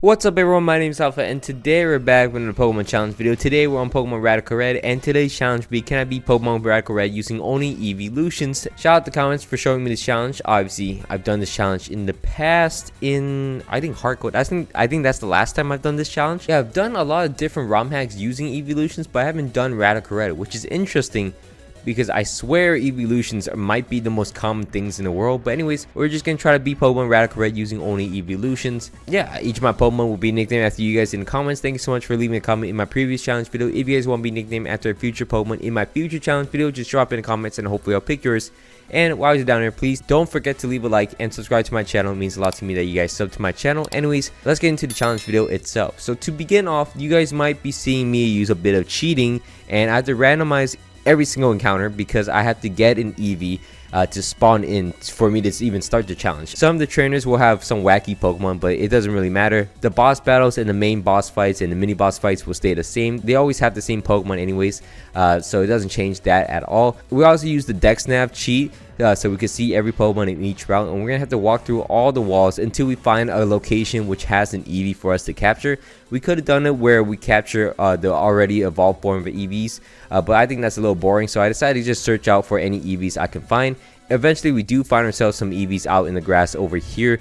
What's up everyone, my name is Alpha and today we're back with another Pokemon challenge video. Today we're on Pokemon Radical Red and today's challenge will be, can I beat Pokemon Radical Red using only EEVEELUTIONS? Shout out to comments for showing me this challenge. Obviously I've done this challenge in the past in I think Hardcode. I think that's the last time I've done this challenge. Yeah, I've done a lot of different ROMHACks using EEVEELUTIONS, but I haven't done Radical Red, which is interesting because I swear EEVEELUTIONS might be the most common things in the world. But anyways, we're just gonna try to beat Pokemon Radical Red using only EEVEELUTIONS. Yeah, each of my Pokemon will be nicknamed after you guys in the comments. Thank you so much for leaving a comment in my previous challenge video. If you guys want to be nicknamed after a future Pokemon in my future challenge video, just drop in the comments and hopefully I'll pick yours. And while you're down there, please don't forget to leave a like and subscribe to my channel. It means a lot to me that you guys sub to my channel. Anyways, let's get into the challenge video itself. So to begin off, you guys might be seeing me use a bit of cheating, and I have to randomize every single encounter because I have to get an EV to spawn in for me to even start the challenge. Some of the trainers will have some wacky Pokemon, but it doesn't really matter. The boss battles and the main boss fights and the mini boss fights will stay the same. They always have the same Pokemon anyways, so it doesn't change that at all. We also use the Dex Nav cheat so we can see every Pokemon in each route, and we're gonna have to walk through all the walls until we find a location which has an EV for us to capture. We could have done it where we capture the already evolved form of EVs, but I think that's a little boring, so I decided to just search out for any EVs I can find. Eventually we do find ourselves some EVs out in the grass over here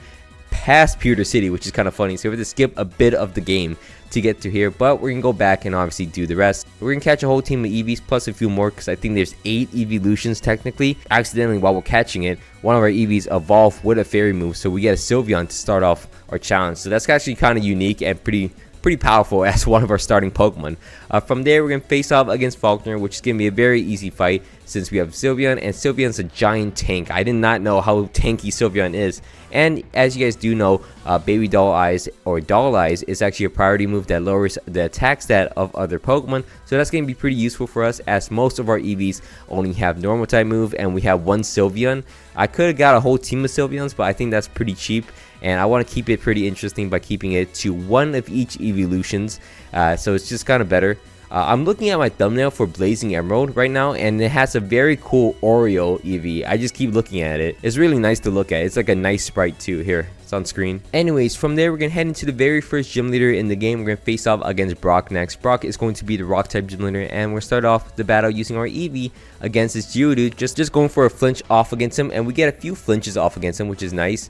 past Pewter City, which is kind of funny, so we have to skip a bit of the game to get to here, but we're gonna go back and obviously do the rest. We're gonna catch a whole team of EVs plus a few more because I think there's 8 EEVEELUTIONS technically. Accidentally, while we're catching it, one of our EVs evolved with a fairy move, so we get a Sylveon to start off our challenge. So that's actually kind of unique and pretty powerful as one of our starting Pokemon. From there, we're gonna face off against Falkner, which is gonna be a very easy fight since we have Sylveon, and Sylveon's a giant tank. I did not know how tanky Sylveon is. And as you guys do know, Baby Doll Eyes or Doll Eyes is actually a priority move that lowers the attack stat of other Pokemon. So that's going to be pretty useful for us as most of our EVs only have normal type move and we have one Sylveon. I could have got a whole team of Sylveons, but I think that's pretty cheap. And I want to keep it pretty interesting by keeping it to one of each EEVEELUTIONS. So it's just kind of better. I'm looking at my thumbnail for Blazing Emerald right now, and it has a very cool Oreo EV. I just keep looking at it. It's really nice to look at. It's like a nice sprite too. Here, it's on screen. Anyways, from there we're gonna head into the very first gym leader in the game. We're gonna face off against Brock next. Brock is going to be the rock type gym leader, and we're gonna start off the battle using our EV against this Geodude. Just going for a flinch off against him, and we get a few flinches off against him, which is nice.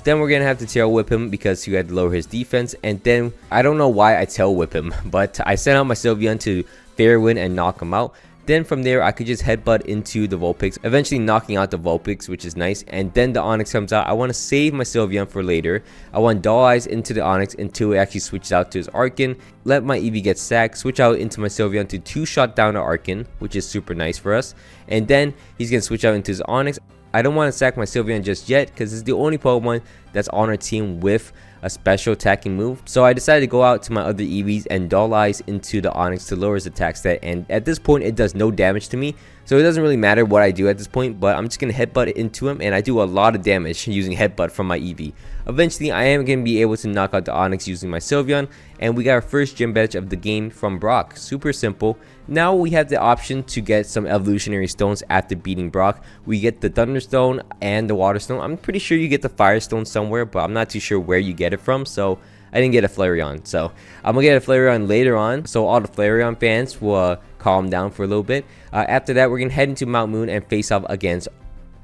Then we're gonna have to tail whip him because he had to lower his defense, and then I don't know why I tail whip him, but I sent out my Sylveon to fair win and knock him out. Then from there I could just headbutt into the Vulpix, eventually knocking out the Vulpix, which is nice. And then the Onix comes out. I want to save my Sylveon for later. I want Doll Eyes into the Onix until it actually switches out to his Arkin. Let my Eevee get sacked, switch out into my Sylveon to 2-shot down to Arkin, which is super nice for us. And then he's going to switch out into his Onix. I don't want to sack my Sylveon just yet because it's the only Pokemon that's on our team with a special attacking move. So I decided to go out to my other EVs and Doll Eyes into the Onix to lower his attack stat, and at this point it does no damage to me, so it doesn't really matter what I do at this point. But I'm just gonna headbutt into him, and I do a lot of damage using headbutt from my EV. Eventually I am gonna be able to knock out the Onix using my Sylveon, and we got our first gym badge of the game from Brock. Super simple. Now we have the option to get some evolutionary stones after beating Brock. We get the Thunderstone and the Water Stone. I'm pretty sure you get the Firestone somewhere, but I'm not too sure where you get it from, so I didn't get a Flareon. So I'm gonna get a Flareon later on, so all the Flareon fans will calm down for a little bit. After that, we're gonna head into Mount Moon and face off against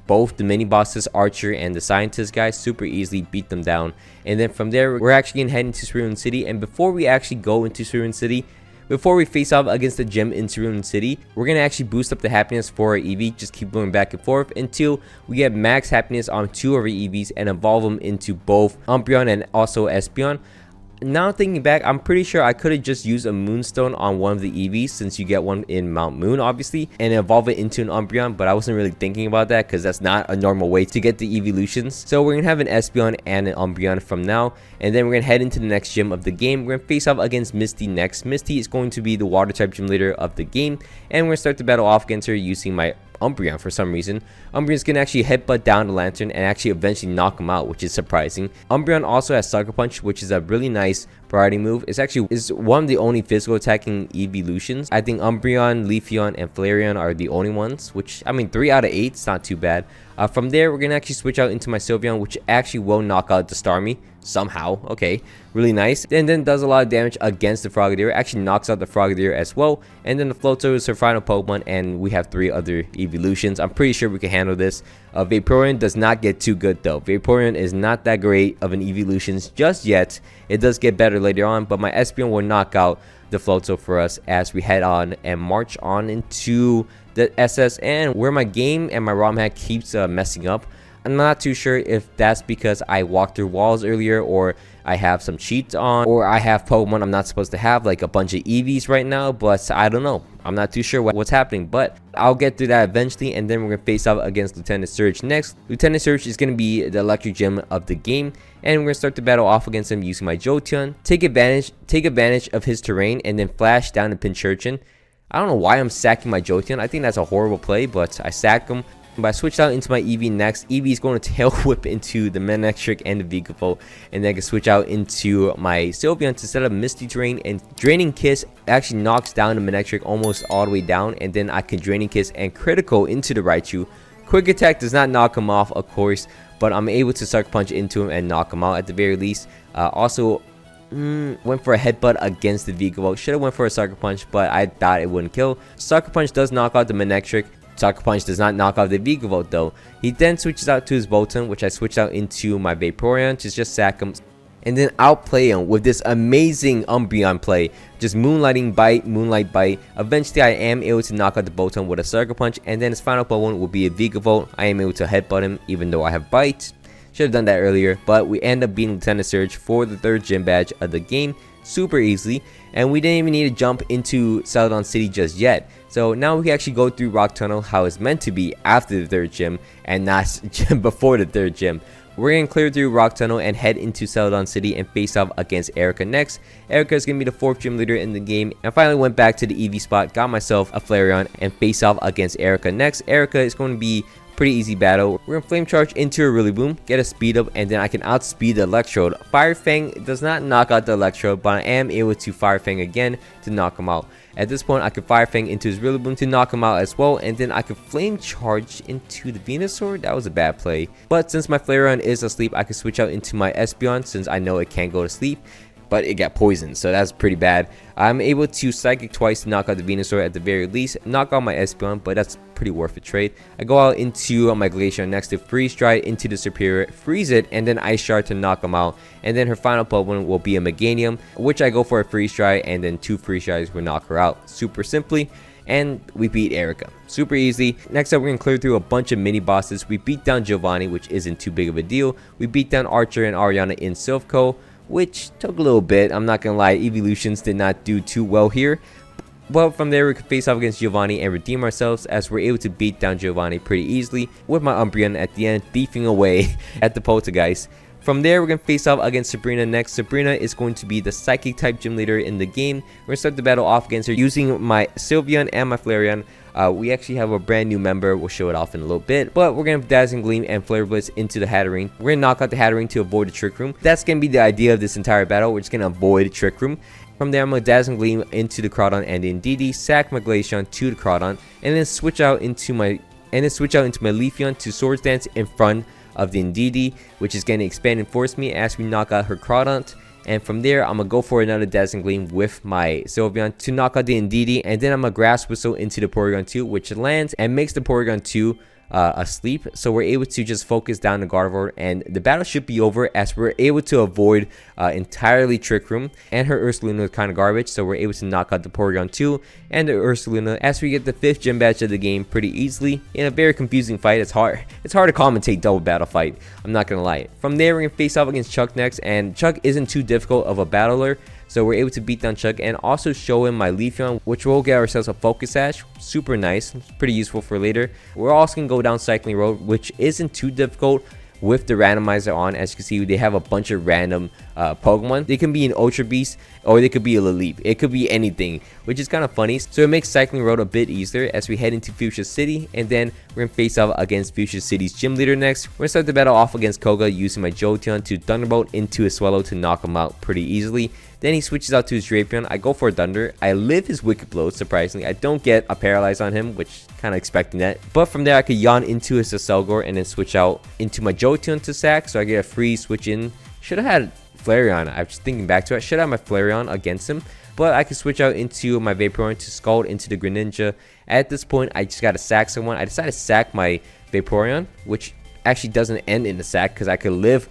both the mini bosses, Archer and the Scientist guys. Super easily beat them down. And then from there, we're actually gonna head into Cerulean City. And before we actually go into Cerulean City, before we face off against the gym in Cerulean City, we're going to actually boost up the happiness for our EV. Just keep going back and forth until we get max happiness on 2 of our EVs and evolve them into both Umbreon and also Espeon. Now thinking back, I'm pretty sure I could have just used a Moonstone on one of the EVs, since you get one in Mount Moon obviously, and evolve it into an Umbreon, but I wasn't really thinking about that because that's not a normal way to get the EEVEELUTIONS. So we're gonna have an Espeon and an Umbreon from now, and then we're gonna head into the next gym of the game. We're gonna face off against Misty next. Misty is going to be the water type gym leader of the game, and we're gonna start the battle off against her using my Umbreon for some reason. Umbreon's gonna actually headbutt down the Lantern and actually eventually knock him out, which is surprising. Umbreon also has Sucker Punch, which is a really nice priority move. It's actually one of the only physical attacking EEVEELUTIONS. I think Umbreon, Leafeon, and Flareon are the only ones, which, I mean, 3 out of 8 is not too bad. From there, we're gonna actually switch out into my Sylveon, which actually will knock out the Starmie somehow. Okay, really nice. And then does a lot of damage against the Frogadier. Actually knocks out the Frogadier as well. And then the Floatzel is her final Pokemon, and we have 3 other evolutions. I'm pretty sure we can handle this. Vaporeon does not get too good though. Vaporeon is not that great of an evolutions just yet. It does get better later on, but my Espeon will knock out the Floatzel for us as we head on and march on into the SS, and where my game and my ROMHACK keeps messing up. I'm not too sure if that's because I walked through walls earlier, or I have some cheats on, or I have Pokemon I'm not supposed to have, like a bunch of EVs right now, but I don't know. I'm not too sure what's happening, but I'll get through that eventually. And then we're gonna face off against Lieutenant Surge next. Lieutenant Surge is gonna be the electric gym of the game, and we're gonna start the battle off against him using my Jolteon. Take advantage of his terrain, and then flash down to Pincurchin. I don't know why I'm sacking my Jolteon. I think that's a horrible play, but I sack him. But I switched out into my Eevee next. Eevee is going to tail whip into the Manectric and the Vigavolt, and then I can switch out into my Sylveon to set up Misty Terrain, and Draining Kiss actually knocks down the Manectric almost all the way down, and then I can Draining Kiss and critical into the Raichu. Quick Attack does not knock him off, of course, but I'm able to Sucker Punch into him and knock him out at the very least. Also went for a headbutt against the Vigavolt. Should have went for a Sucker Punch, but I thought it wouldn't kill. Sucker Punch does knock out the Manectric. Sucker Punch does not knock out the Vigavolt though. He then switches out to his Bolton, which I switched out into my Vaporeon to just sack him, and then outplay him with this amazing Umbreon play. Just Moonlighting Bite, Moonlight Bite. Eventually I am able to knock out the Bolton with a Sucker Punch, and then his final Pokemon will be a Vigavolt. I am able to headbutt him even though I have Bite. Should have done that earlier, but we end up beating Lieutenant Surge for the 3rd gym badge of the game super easily, and we didn't even need to jump into Celadon City just yet. So now we can actually go through Rock Tunnel how it's meant to be after the 3rd gym and not before the 3rd gym. We're going to clear through Rock Tunnel and head into Celadon City and face off against Erica next. Erica is going to be the 4th gym leader in the game. I finally went back to the EV spot, got myself a Flareon, and face off against Erica next. Erica is going to be pretty easy battle. We're gonna Flame Charge into a Rillaboom, get a speed up, and then I can outspeed the Electrode. Fire Fang does not knock out the Electrode, but I am able to Fire Fang again to knock him out. At this point, I could Fire Fang into his Rillaboom to knock him out as well, and then I could Flame Charge into the Venusaur. That was a bad play. But since my Flareon is asleep, I could switch out into my Espeon since I know it can't go to sleep. But it got poisoned, so that's pretty bad. I'm able to Psychic twice to knock out the Venusaur at the very least, knock out my Espeon, but that's pretty worth a trade. I go out into my Glaceon next to Freeze Dry into the Superior, freeze it, and then Ice Shard to knock him out. And then her final Pokemon will be a Meganium, which I go for a Freeze Dry, and then 2 Freeze Dries will knock her out super simply. And we beat Erica super easy. Next up, we're gonna clear through a bunch of mini bosses. We beat down Giovanni, which isn't too big of a deal. We beat down Archer and Ariana in Silphco, which took a little bit. I'm not gonna lie, Eeveelutions did not do too well here. But from there, we could face off against Giovanni and redeem ourselves, as we're able to beat down Giovanni pretty easily with my Umbreon at the end, beefing away at the Poltergeist. From there, we're going to face off against Sabrina next. Sabrina is going to be the Psychic type gym leader in the game. We're going to start the battle off against her using my Sylveon and my Flareon. We actually have a brand new member. We'll show it off in a little bit. But we're going to Dazzling Gleam and Flare Blitz into the Hatterene. We're going to knock out the Hatterene to avoid the Trick Room. That's going to be the idea of this entire battle. We're just going to avoid the Trick Room. From there, I'm going to Dazzling Gleam into the Crawdon and the Indeedee, sack my Glaceon to the Crawdon, and then switch out into my Leafeon to Swords Dance in front of the Indeedee, which is going to expand and force me as we knock out her Crawdon. And from there, I'm going to go for another Dazzling Gleam with my Sylveon to knock out the Indeedee, and then I'm going to Grass Whistle into the Porygon 2, which lands and makes the Porygon 2 asleep. So we're able to just focus down the Gardevoir, and the battle should be over as we're able to avoid entirely Trick Room, and her Ursaluna is kind of garbage, so we're able to knock out the Porygon 2 and the Ursaluna as we get the 5th gym badge of the game pretty easily in a very confusing fight. It's hard to commentate double battle fight, I'm not gonna lie. From there, we're gonna face off against Chuck next, and Chuck isn't too difficult of a battler, so we're able to beat down Chuck and also show him my Leafeon, which will get ourselves a Focus Sash. Super nice, it's pretty useful for later. We're also gonna go down Cycling Road, which isn't too difficult, with the randomizer on. As you can see, they have a bunch of random Pokemon. They can be an Ultra Beast or they could be a Laleep. It could be anything, which is kind of funny. So it makes cycling road a bit easier as we head into Fuchsia City, and then we're gonna face off against Fuchsia City's gym leader next. We're gonna start the battle off against Koga using my Jolteon to Thunderbolt into a Swallow to knock him out pretty easily. Then he switches out to his Drapion. I go for a Thunder. I live his Wicked Blow, surprisingly. I don't get a Paralyze on him, which kind of expecting that. But from there, I could yawn into his Selgor and then switch out into my Jolteon to sack. So I get a free switch in. Should have had Flareon. I'm just thinking back to it. I should have my Flareon against him. But I could switch out into my Vaporeon to Scald into the Greninja. At this point, I just got to sack someone. I decided to sack my Vaporeon, which actually doesn't end in the sack because I could live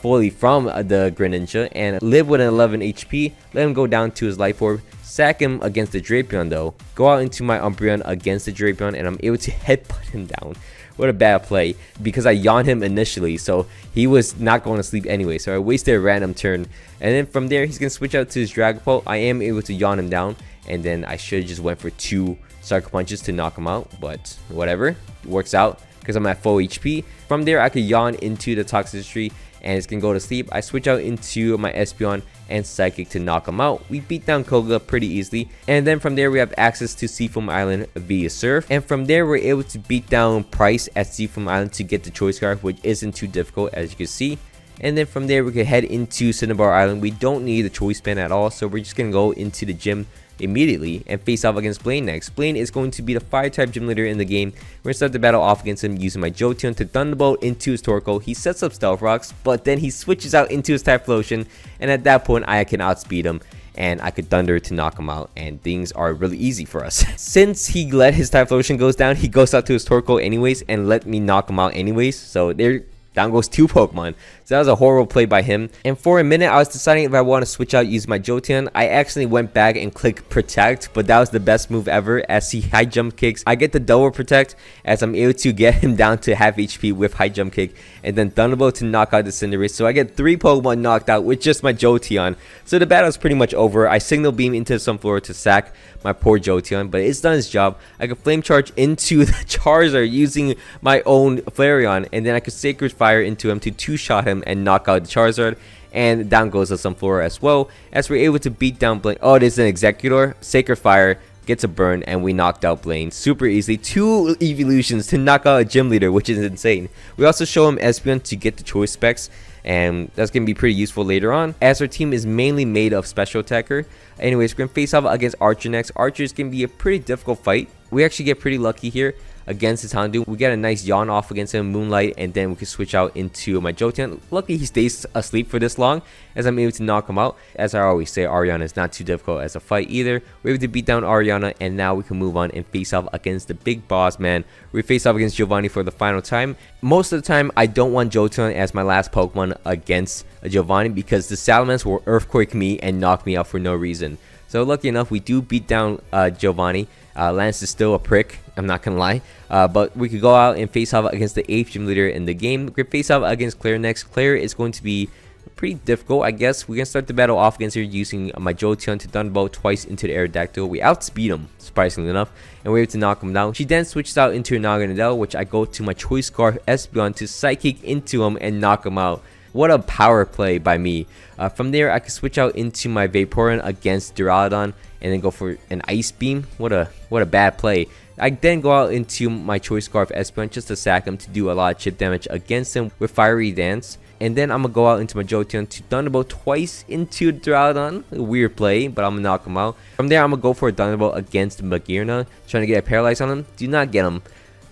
fully from the Greninja and live with an 11 HP, let him go down to his Life Orb, sack him against the Drapion though, go out into my Umbreon against the Drapion, and I'm able to headbutt him down. What a bad play, because I yawned him initially, so he was not going to sleep anyway, so I wasted a random turn. And then from there, he's going to switch out to his Dragapult. I am able to yawn him down, and then I should have just went for 2 Sucker Punches to knock him out, but whatever, it works out because I'm at full HP. From there, I could yawn into the Toxicity and it's gonna go to sleep. I switch out into my Espeon and Psychic to knock him out. We beat down Koga pretty easily, and then from there we have access to Seafoam Island via Surf, and from there we're able to beat down Price at Seafoam Island to get the Choice Scarf, which isn't too difficult as you can see. And then from there we can head into Cinnabar Island. We don't need the Choice Band at all, so we're just gonna go into the gym immediately and face off against Blaine next. Blaine is going to be the fire type gym leader in the game. We're gonna start the battle off against him using my Jolteon to Thunderbolt into his Torkoal. He sets up Stealth Rocks, but then he switches out into his Typhlosion, and at that point I can outspeed him and I could Thunder to knock him out, and things are really easy for us. Since he let his Typhlosion goes down, he goes out to his Torkoal anyways and let me knock him out anyways, so there down goes 2 Pokemon. So that was a horrible play by him. And for a minute, I was deciding if I want to switch out using my Jolteon. I actually went back and clicked Protect, but that was the best move ever as he high jump kicks. I get the double Protect as I'm able to get him down to half HP with high jump kick, and then Thunderbolt to knock out the Cinderace. So I get 3 Pokemon knocked out with just my Jolteon. So the battle is pretty much over. I Signal Beam into the Sunflower to sack my poor Jolteon, but it's done its job. I could Flame Charge into the Charizard using my own Flareon, and then I could Sacred Fire into him to 2-shot him and knock out the Charizard, and down goes the Sunflower as well, as we're able to beat down Blaine. Oh, it is an Executor. Sacred Fire gets a burn, and we knocked out Blaine super easily. 2 evolutions to knock out a gym leader, which is insane. We also show him Espeon to get the choice specs, and that's going to be pretty useful later on, as our team is mainly made of Special Attacker. Anyways, we're going to face off against Archer next. Archer is going to be a pretty difficult fight. We actually get pretty lucky here against his Houndoom. We get a nice yawn off against him, Moonlight, and then we can switch out into my Jolteon. Luckily, he stays asleep for this long, as I'm able to knock him out. As I always say, Ariana is not too difficult as a fight either. We're able to beat down Ariana, and now we can move on and face off against the big boss man. We face off against Giovanni for the final time. Most of the time, I don't want Jolteon as my last Pokemon against Giovanni because the Salamence will Earthquake me and knock me out for no reason. So lucky enough, we do beat down Giovanni. Lance is still a prick, I'm not gonna lie, but we could go out and face off against the 8th gym leader in the game. We could face off against Claire next. Claire is going to be pretty difficult, I guess. We're gonna start the battle off against her using my Jolteon to Thunderbolt twice into the Aerodactyl. We outspeed him, surprisingly enough, and we're able to knock him down. She then switches out into a Naganadel, which I go to my Choice Scarf Espeon to Psychic into him and knock him out. What a power play by me. From there, I can switch out into my Vaporeon against Duraludon and then go for an Ice Beam. What a bad play. I then go out into my Choice Scarf Espeon just to sack him to do a lot of chip damage against him with Fiery Dance. And then I'm going to go out into my Jolteon to Thunderbolt twice into Duraludon. A weird play, but I'm going to knock him out. From there, I'm going to go for a Thunderbolt against Magearna, trying to get a Paralyze on him. Do not get him.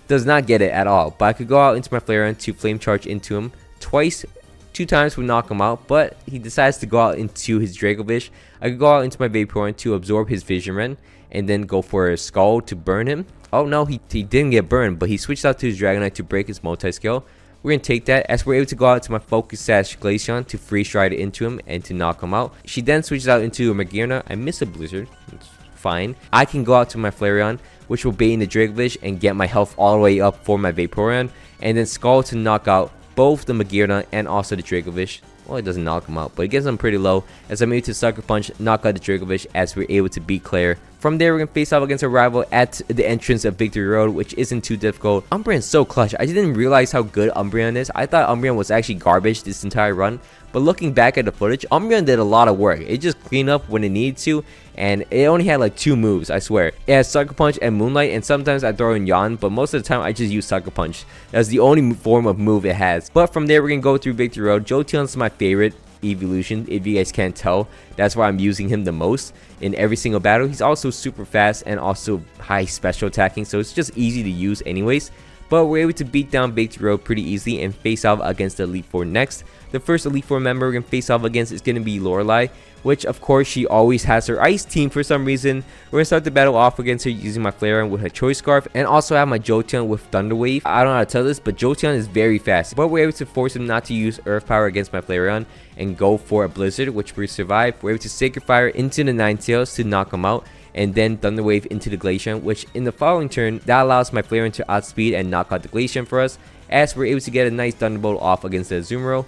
Does not get it at all. But I could go out into my Flareon to Flame Charge into him twice. 2 times we knock him out, but he decides to go out into his Dracovish. I could go out into my Vaporeon to absorb his Vision Ren and then go for a Skull to burn him. Oh no, he didn't get burned, but he switched out to his Dragonite to break his multi-scale. We're going to take that as we're able to go out to my Focus Sash Glaceon to Free Stride into him and to knock him out. She then switches out into a Magearna. I miss a Blizzard. It's fine. I can go out to my Flareon, which will bait in the Dracovish and get my health all the way up for my Vaporeon, and then Skull to knock out both the Magearna and also the Dracovish. Well, it doesn't knock him out, but it gets him pretty low as I'm able to Sucker Punch, knock out the Dracovish as we're able to beat Claire From there, we're going to face off against a rival at the entrance of Victory Road, which isn't too difficult. Umbreon's so clutch. I didn't realize how good Umbreon is. I thought Umbreon was actually garbage this entire run. But looking back at the footage, Umbreon did a lot of work. It just cleaned up when it needed to, and it only had like 2 moves, I swear. It has Sucker Punch and Moonlight, and sometimes I throw in Yawn, but most of the time I just use Sucker Punch. That's the only form of move it has. But from there, we're going to go through Victory Road. Jolteon's my favorite evolution, if you guys can't tell. That's why I'm using him the most in every single battle. He's also super fast and also high special attacking, so it's just easy to use anyways. But we're able to beat down Victory Road pretty easily and face off against the Elite Four next. The first Elite Four member we're going to face off against is going to be Lorelei, which of course she always has her ice team for some reason. We're going to start the battle off against her using my Flareon with her Choice Scarf, and also have my Jolteon with Thunder Wave. I don't know how to tell this, but Jolteon is very fast, but we're able to force him not to use Earth Power against my Flareon and go for a Blizzard, which we survive. We're able to Sacred Fire into the Ninetales to knock him out, and then Thunder Wave into the Glaceon, which in the following turn, that allows my Flareon to outspeed and knock out the Glaceon for us, as we're able to get a nice Thunderbolt off against the Azumarill.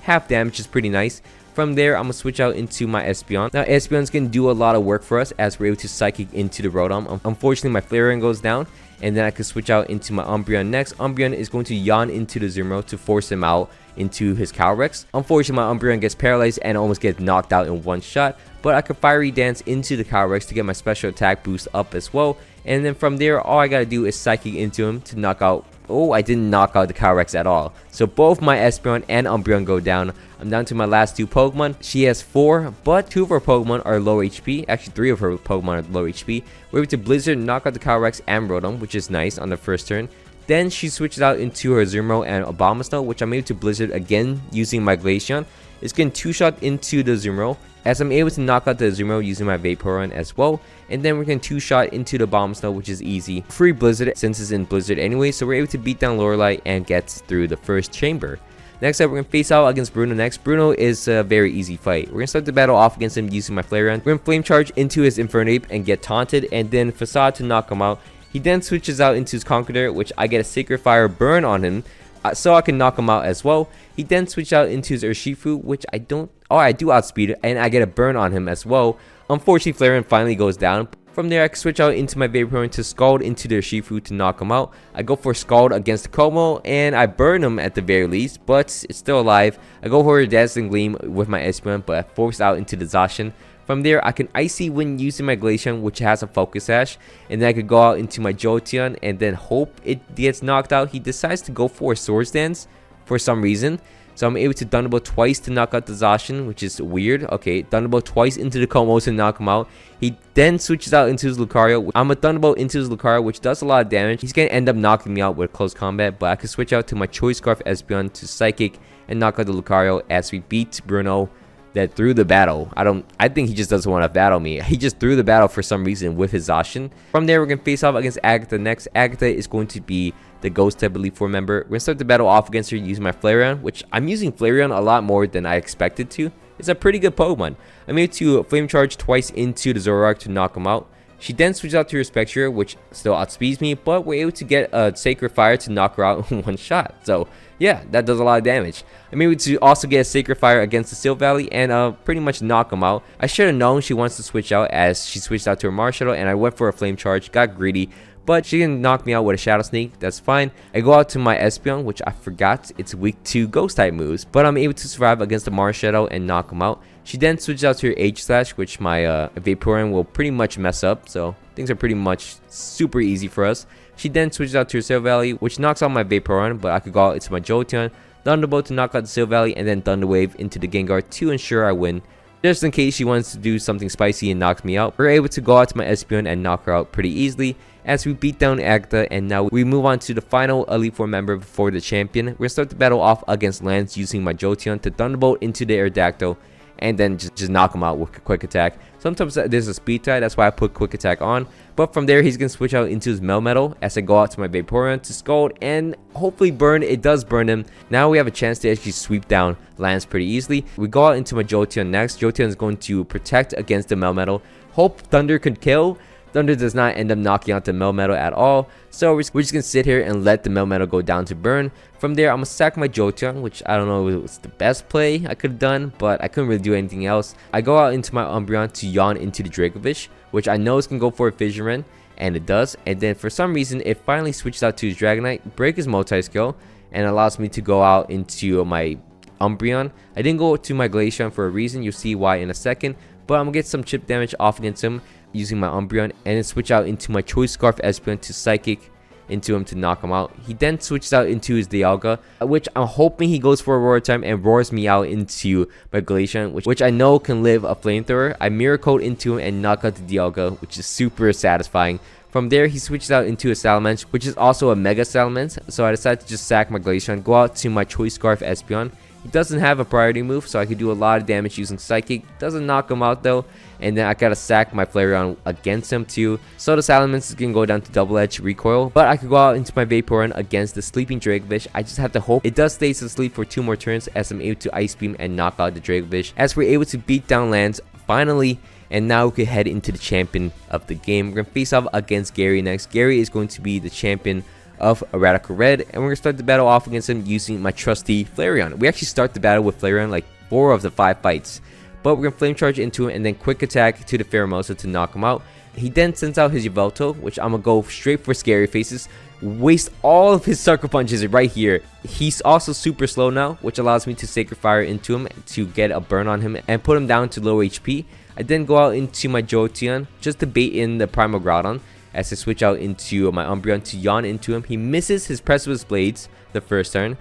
Half damage is pretty nice. From there, I'm going to switch out into my Espeon. Now, Espeon's going to do a lot of work for us as we're able to Psychic into the Rotom. Unfortunately, my Flareon goes down, and then I can switch out into my Umbreon next. Umbreon is going to Yawn into the Azumarill to force him out into his Calyrex. Unfortunately, my Umbreon gets paralyzed and almost gets knocked out in one shot, but I can Fiery Dance into the Calyrex to get my special attack boost up as well. And then from there, all I gotta do is Psychic into him to knock out. Oh, I didn't knock out the Calyrex at all. So both my Espeon and Umbreon go down. I'm down to my last 2 Pokemon. She has 4, but 2 of her Pokemon are low HP. Actually, 3 of her Pokemon are low HP. We're able to Blizzard, knock out the Calyrex and Rotom, which is nice on the first turn. Then she switches out into her Azumarill and Abomasnow, which I'm able to Blizzard again using my Glaceon. It's getting 2-shot into the Azumarill, as I'm able to knock out the Azumarill using my Vaporeon as well. And then we're getting 2-shot into the Abomasnow, which is easy. Free Blizzard since it's in Blizzard anyway, so we're able to beat down Lorelei and get through the first chamber. Next up, we're going to face out against Bruno next. Bruno is a very easy fight. We're going to start the battle off against him using my Flareon. We're going to Flame Charge into his Infernape and get taunted, and then Facade to knock him out. He then switches out into his Conkeldurr, which I get a Sacred Fire burn on him, so I can knock him out as well. He then switches out into his Urshifu, which I do outspeed, and I get a burn on him as well. Unfortunately, Flareon finally goes down. From there, I can switch out into my Vaporeon to Scald into the Urshifu to knock him out. I go for Scald against the Como, and I burn him at the very least, but it's still alive. I go for a Dazzling Gleam with my Espeon, but I force out into the Zacian. From there, I can Icy Wind using my Glaceon, which has a Focus Sash, and then I could go out into my Jolteon and then hope it gets knocked out. He decides to go for a Swords Dance for some reason, so I'm able to Thunderbolt twice to knock out the Zacian, which is weird. Okay, Thunderbolt twice into the Como to knock him out. He then switches out into his Lucario. I'm a Thunderbolt into his Lucario, which does a lot of damage. He's going to end up knocking me out with close combat, but I can switch out to my Choice Scarf Espeon to Psychic and knock out the Lucario as we beat Bruno that threw the battle. I think he just doesn't want to battle me. He just threw the battle for some reason with his Zacian. From there, we're going to face off against Agatha next. Agatha is going to be the Ghost type Elite Four member. We're going to start the battle off against her using my Flareon, which I'm using Flareon a lot more than I expected to. It's a pretty good Pokemon. I'm able to Flame Charge twice into the Zoroark to knock him out. She then switches out to her Spectre, which still outspeeds me, but we're able to get a Sacred Fire to knock her out in one shot. So yeah, that does a lot of damage. I'm able to also get a Sacred Fire against the Steel Valley and pretty much knock him out. I should have known she wants to switch out, as she switched out to her Marshadow, and I went for a Flame Charge, got greedy, but she didn't knock me out with a Shadow Sneak. That's fine. I go out to my Espeon, which I forgot it's weak to Ghost type moves, but I'm able to survive against the Marshadow and knock him out. She then switches out to her H-Slash, which my Vaporeon will pretty much mess up, so things are pretty much super easy for us. She then switches out to her Steel Valley, which knocks out my Vaporeon, but I could go out into my Jolteon, Thunderbolt to knock out the Steel Valley, and then Thunder Wave into the Gengar to ensure I win. Just in case she wants to do something spicy and knocks me out, we're able to go out to my Espeon and knock her out pretty easily as we beat down Agatha, and now we move on to the final Elite Four member before the champion. We're going to start the battle off against Lance using my Jolteon to Thunderbolt into the Aerodactyl and then just knock him out with a Quick Attack. Sometimes there's a speed tie, that's why I put Quick Attack on. But from there, he's going to switch out into his Melmetal as I go out to my Vaporeon to Scald and hopefully burn. It does burn him. Now we have a chance to actually sweep down Lance pretty easily. We go out into my Jolteon next. Jolteon is going to protect against the Melmetal. Hope Thunder could kill. Thunder does not end up knocking out the Melmetal at all, so we're just gonna sit here and let the Melmetal go down to burn. From there, I'm gonna sack my Jolteon, which I don't know if it was the best play I could have done, but I couldn't really do anything else. I go out into my Umbreon to yawn into the Dracovish, which I know is gonna go for a Fission Rend, and it does. And then for some reason, it finally switches out to his Dragonite, break his multi-skill, and allows me to go out into my Umbreon. I didn't go to my Glaceon for a reason, you'll see why in a second, but I'm gonna get some chip damage off against him using my Umbreon, and then switch out into my Choice Scarf Espeon to Psychic into him to knock him out. He then switches out into his Dialga, which I'm hoping he goes for a Roar time and roars me out into my Glaceon, which I know can live a Flamethrower. I Mirror Coat into him and knock out the Dialga, which is super satisfying. From there, he switches out into a Salamence, which is also a Mega Salamence, so I decided to just sack my Glaceon, go out to my Choice Scarf Espeon. He doesn't have a priority move, so I could do a lot of damage using Psychic. Doesn't knock him out though, and then I gotta sack my Flareon against him too. So the Salamence is gonna go down to Double Edge Recoil, but I could go out into my Vaporeon against the Sleeping Dracovish. I just have to hope it does stay asleep for 2 more turns as I'm able to Ice Beam and knock out the Dracovish. As we're able to beat down lands finally, and now we can head into the champion of the game. We're gonna face off against Gary next. Gary is going to be the champion of a Radical Red, and we're gonna start the battle off against him using my trusty Flareon. We actually start the battle with Flareon like 4 of the 5 fights, but we're gonna Flame Charge into him and then Quick Attack to the Pheromosa to knock him out. He then sends out his Yveltal, which I'm gonna go straight for Scary Faces, waste all of his Sucker Punches right here. He's also super slow now, which allows me to Sacred Fire into him to get a burn on him and put him down to low HP. I then go out into my Jolteon just to bait in the Primal Groudon as I switch out into my Umbreon to yawn into him. He misses his Precipice Blades the first turn,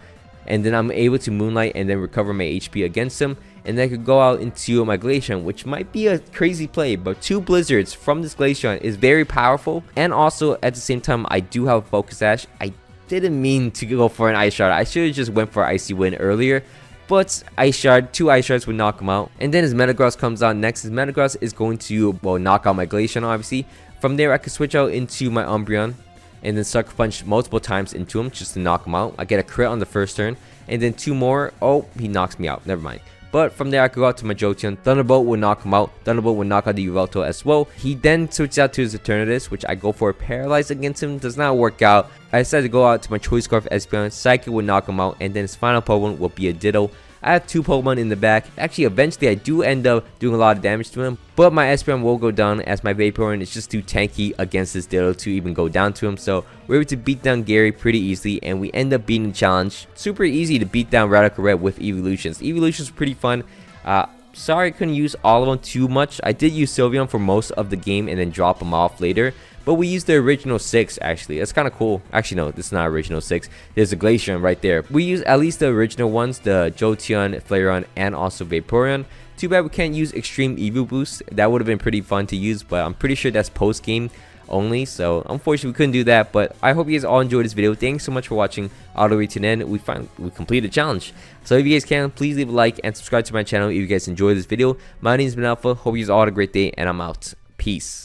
and then I'm able to Moonlight and then recover my HP against him, and then I could go out into my Glaceon, which might be a crazy play, but 2 Blizzards from this Glaceon is very powerful, and also at the same time I do have a Focus Sash. I didn't mean to go for an Ice Shard. I should have just went for Icy Wind earlier, but Ice Shard, 2 Ice Shards would knock him out. And then his Metagross comes out next. His Metagross is going to, well, knock out my Glaceon obviously. From there, I can switch out into my Umbreon and then Sucker Punch multiple times into him just to knock him out. I get a crit on the first turn, and then 2 more. Oh, he knocks me out. Never mind. But from there, I could go out to my Jolteon. Thunderbolt will knock him out. Thunderbolt will knock out the Yveltal as well. He then switches out to his Eternatus, which I go for a Paralyze against him. Does not work out. I decided to go out to my Choice Scarf Espeon. Psychic will knock him out, and then his final Pokemon will be a Ditto. I have 2 Pokemon in the back. Actually, eventually I do end up doing a lot of damage to him, but my Espeon will go down as my Vaporeon is just too tanky against this Ditto to even go down to him. So we're able to beat down Gary pretty easily, and we end up beating the challenge. Super easy to beat down Radical Red with Evolutions. Evolutions pretty fun. Sorry I couldn't use all of them too much. I did use Sylveon for most of the game and then drop them off later. But we used the original 6 actually. That's kind of cool. Actually, no, this is not original 6. There's a Glaceon right there. We use at least the original ones, the Jolteon, Flareon, and also Vaporeon. Too bad we can't use Extreme Evo Boost. That would have been pretty fun to use, but I'm pretty sure that's post-game only. So unfortunately, we couldn't do that. But I hope you guys all enjoyed this video. Thanks so much for watching all the way to the end. We completed the challenge. So if you guys can, please leave a like and subscribe to my channel if you guys enjoyed this video. My name has been Alpha. Hope you guys all had a great day, and I'm out. Peace.